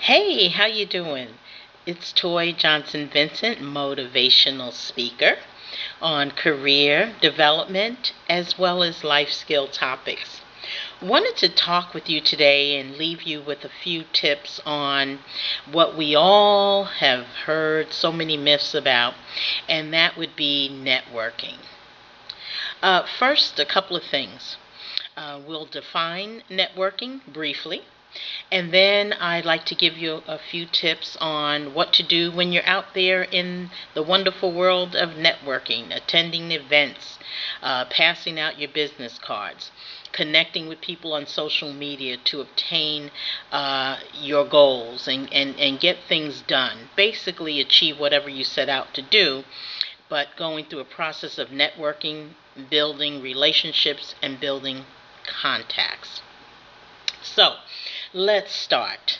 Hey, how you doing? It's Toye Johnson-Vincent, motivational speaker on career development as well as life skill topics. Wanted to talk with you today and leave you with a few tips on what we all have heard so many myths about, and that would be networking. First, a couple of things. We'll define networking briefly. And then I'd like to give you a few tips on what to do when you're out there in the wonderful world of networking, attending events, passing out your business cards, connecting with people on social media to obtain your goals and get things done. Basically, achieve whatever you set out to do, but going through a process of networking, building relationships, and building contacts. So, let's start.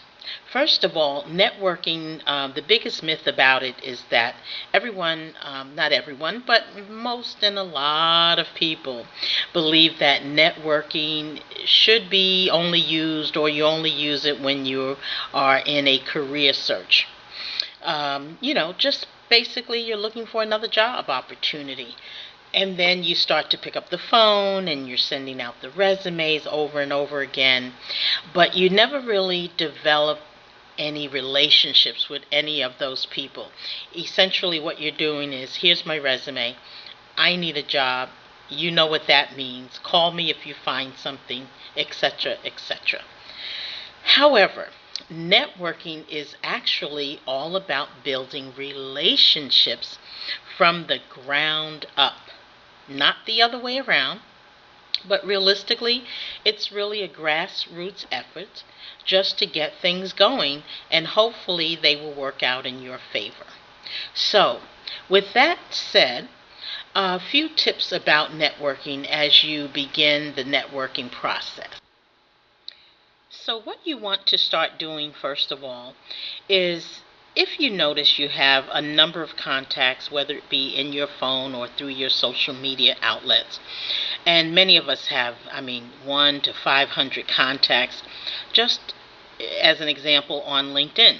First of all, networking, the biggest myth about it is that everyone, not everyone, but most and a lot of people believe that networking should be only used or you only use it when you are in a career search. Just basically you're looking for another job opportunity. And then you start to pick up the phone and you're sending out the resumes over and over again. But you never really develop any relationships with any of those people. Essentially, what you're doing is here's my resume. I need a job. You know what that means. Call me if you find something, etc., etc. However, networking is actually all about building relationships from the ground up, not the other way around. But realistically, it's really a grassroots effort just to get things going, and hopefully they will work out in your favor. So, with that said, a few tips about networking as you begin the networking process. So, what you want to start doing, first of all, is if you notice you have a number of contacts, whether it be in your phone or through your social media outlets, and many of us have, 1 to 500 contacts, just as an example on LinkedIn.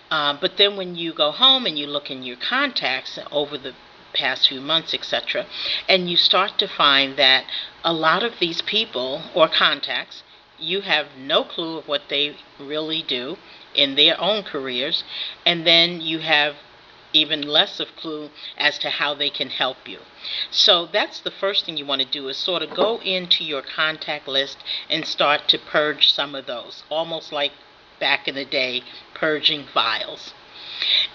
But then when you go home and you look in your contacts over the past few months, etc., and you start to find that a lot of these people or contacts, you have no clue of what they really do in their own careers, and then you have even less of clue as to how they can help you. So that's the first thing you want to do, is sort of go into your contact list and start to purge some of those, almost like back in the day, purging files.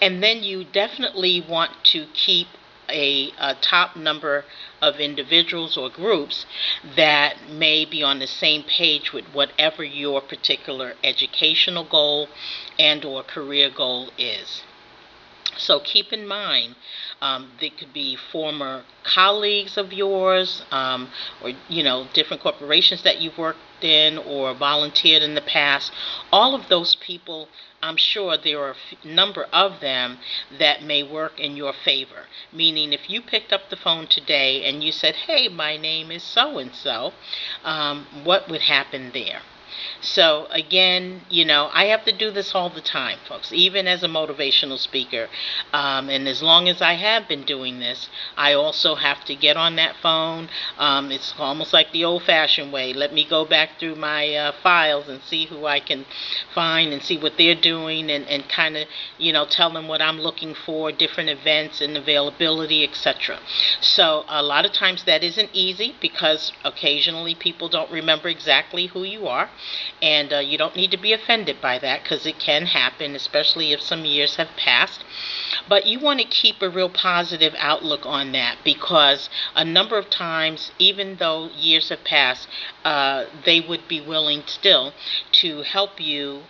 And then you definitely want to keep a top number of individuals or groups that may be on the same page with whatever your particular educational goal and or career goal is. So keep in mind, they could be former colleagues of yours, or different corporations that you've worked in or volunteered in the past. All of those people, I'm sure there are a number of them that may work in your favor. Meaning, if you picked up the phone today and you said, "Hey, my name is so and so," what would happen there? So again, I have to do this all the time, folks, even as a motivational speaker. And as long as I have been doing this, I also have to get on that phone. It's almost like the old-fashioned way. Let me go back through my files and see who I can find and see what they're doing, and kind of, tell them what I'm looking for, different events and availability, etc. So a lot of times that isn't easy because occasionally people don't remember exactly who you are. And you don't need to be offended by that because it can happen, especially if some years have passed. But you want to keep a real positive outlook on that, because a number of times, even though years have passed, they would be willing still to help you,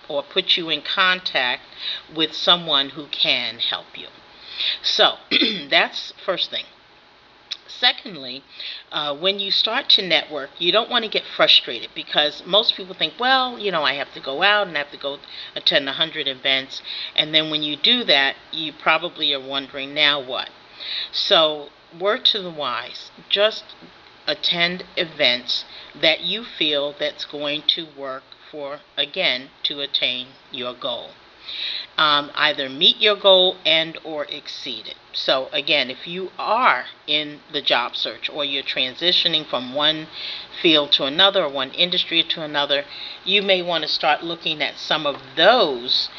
or put you in contact with someone who can help you. So that's first thing. Secondly, when you start to network, you don't want to get frustrated, because most people think, well, I have to go out and I have to go attend 100 events. And then when you do that, you probably are wondering, now what? So, word to the wise, just attend events that you feel that's going to work for, again, to attain your goal. Either meet your goal and or exceed it. So again, if you are in the job search or you're transitioning from one field to another or one industry to another, you may want to start looking at some of those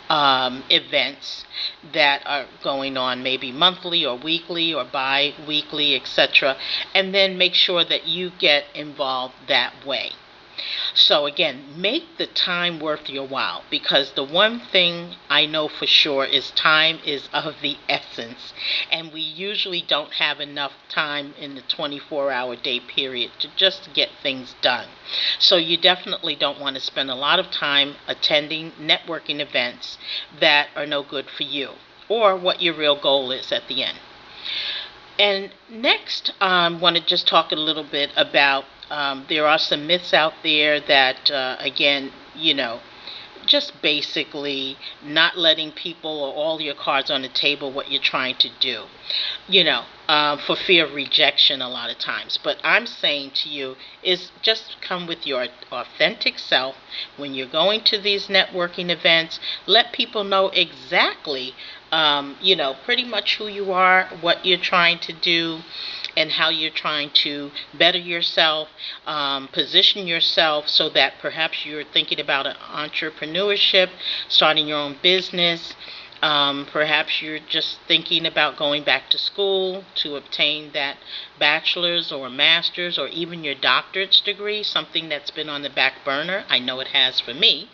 events that are going on, maybe monthly or weekly or bi-weekly, etc., and then make sure that you get involved that way. So again, make the time worth your while, because the one thing I know for sure is time is of the essence, and we usually don't have enough time in the 24-hour day period to just get things done. So you definitely don't want to spend a lot of time attending networking events that are no good for you or what your real goal is at the end. And next, I want to just talk a little bit about there are some myths out there that, again, just basically not letting people or all your cards on the table what you're trying to do, for fear of rejection a lot of times. But I'm saying to you is just come with your authentic self when you're going to these networking events. Let people know exactly, pretty much who you are, what you're trying to do, and how you're trying to better yourself, position yourself so that perhaps you're thinking about entrepreneurship, starting your own business. Perhaps you're just thinking about going back to school to obtain that bachelor's or master's or even your doctorate's degree, something that's been on the back burner. I know it has for me.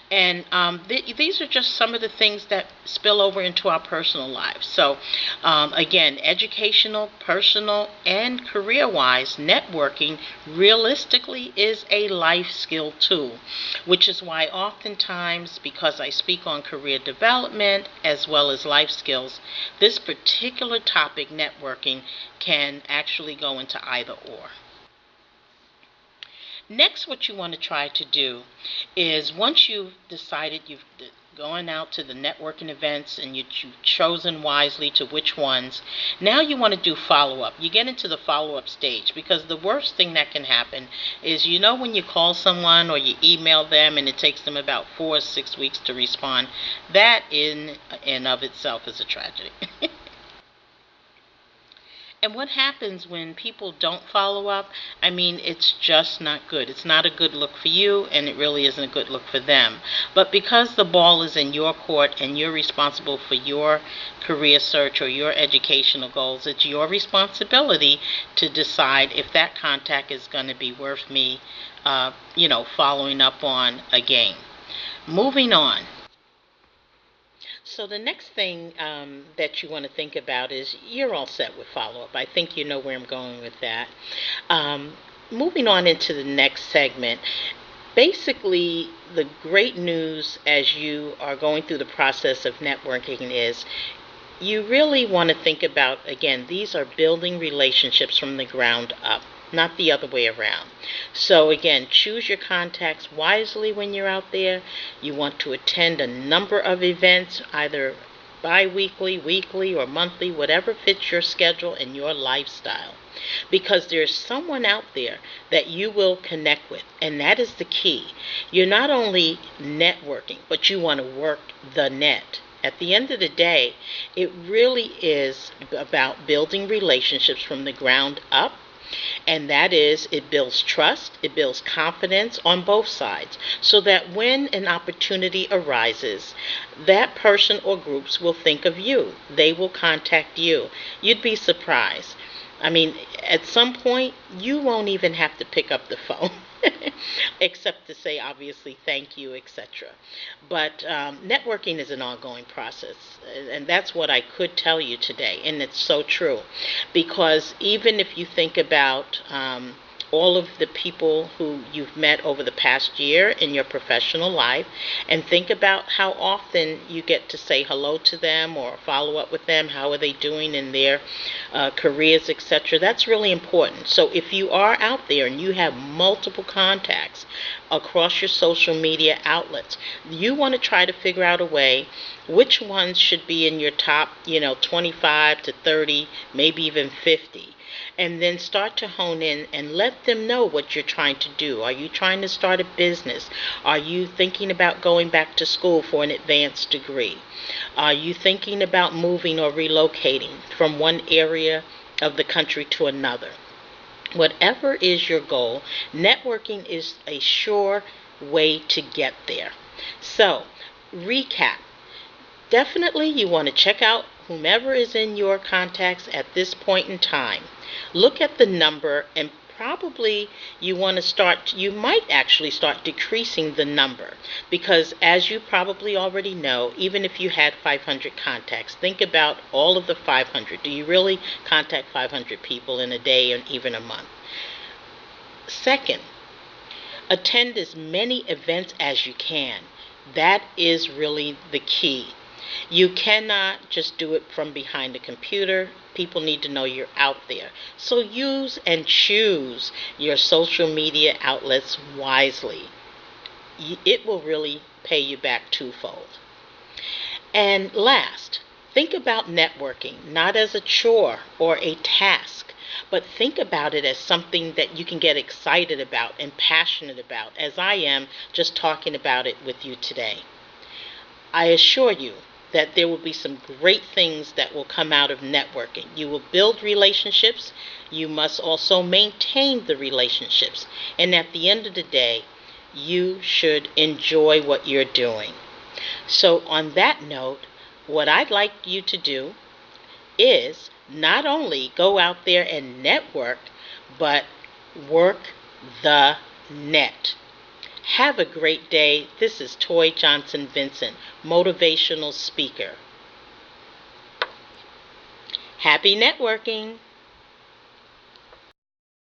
And these are just some of the things that spill over into our personal lives. So, again, educational, personal, and career-wise, networking realistically is a life skill tool, which is why oftentimes, because I speak on career development as well as life skills, this particular topic, networking, can actually go into either or. Next, what you want to try to do is, once you've decided you've gone out to the networking events and you've chosen wisely to which ones, now you want to do follow-up. You get into the follow-up stage, because the worst thing that can happen is, when you call someone or you email them and it takes them about 4 or 6 weeks to respond, that in and of itself is a tragedy. And what happens when people don't follow up? It's just not good. It's not a good look for you, and it really isn't a good look for them. But because the ball is in your court and you're responsible for your career search or your educational goals, it's your responsibility to decide if that contact is going to be worth me, following up on again. Moving on. So the next thing that you want to think about is you're all set with follow-up. I think you know where I'm going with that. Moving on into the next segment, basically the great news as you are going through the process of networking is you really want to think about, again, these are building relationships from the ground up, not the other way around. So again, choose your contacts wisely when you're out there. You want to attend a number of events, either bi-weekly, weekly, or monthly, whatever fits your schedule and your lifestyle. Because there's someone out there that you will connect with, and that is the key. You're not only networking, but you want to work the net. At the end of the day, it really is about building relationships from the ground up. And that is, it builds trust, it builds confidence on both sides, so that when an opportunity arises, that person or groups will think of you. They will contact you. You'd be surprised. At some point, you won't even have to pick up the phone, except to say, obviously, thank you, etc. But networking is an ongoing process, and that's what I could tell you today, and it's so true. Because even if you think about all of the people who you've met over the past year in your professional life, and think about how often you get to say hello to them or follow up with them. How are they doing in their careers, etc.? That's really important. So if you are out there and you have multiple contacts across your social media outlets, you want to try to figure out a way which ones should be in your top 25 to 30, maybe even 50. and then start to hone in and let them know what you're trying to do. Are you trying to start a business? Are you thinking about going back to school for an advanced degree? Are you thinking about moving or relocating from one area of the country to another? Whatever is your goal, networking is a sure way to get there. So, recap. Definitely you want to check out whomever is in your contacts at this point in time. Look at the number, and probably you might actually start decreasing the number, because as you probably already know, even if you had 500 contacts, think about all of the 500. Do you really contact 500 people in a day or even a month? Second, attend as many events as you can. That is really the key. You cannot just do it from behind a computer. People need to know you're out there. So use and choose your social media outlets wisely. It will really pay you back twofold. And last, think about networking not as a chore or a task, but think about it as something that you can get excited about and passionate about, as I am just talking about it with you today. I assure you that there will be some great things that will come out of networking. You will build relationships. You must also maintain the relationships. And at the end of the day, you should enjoy what you're doing. So on that note, what I'd like you to do is not only go out there and network, but work the net. Have a great day. This is Toye Johnson-Vincent, motivational speaker. Happy networking.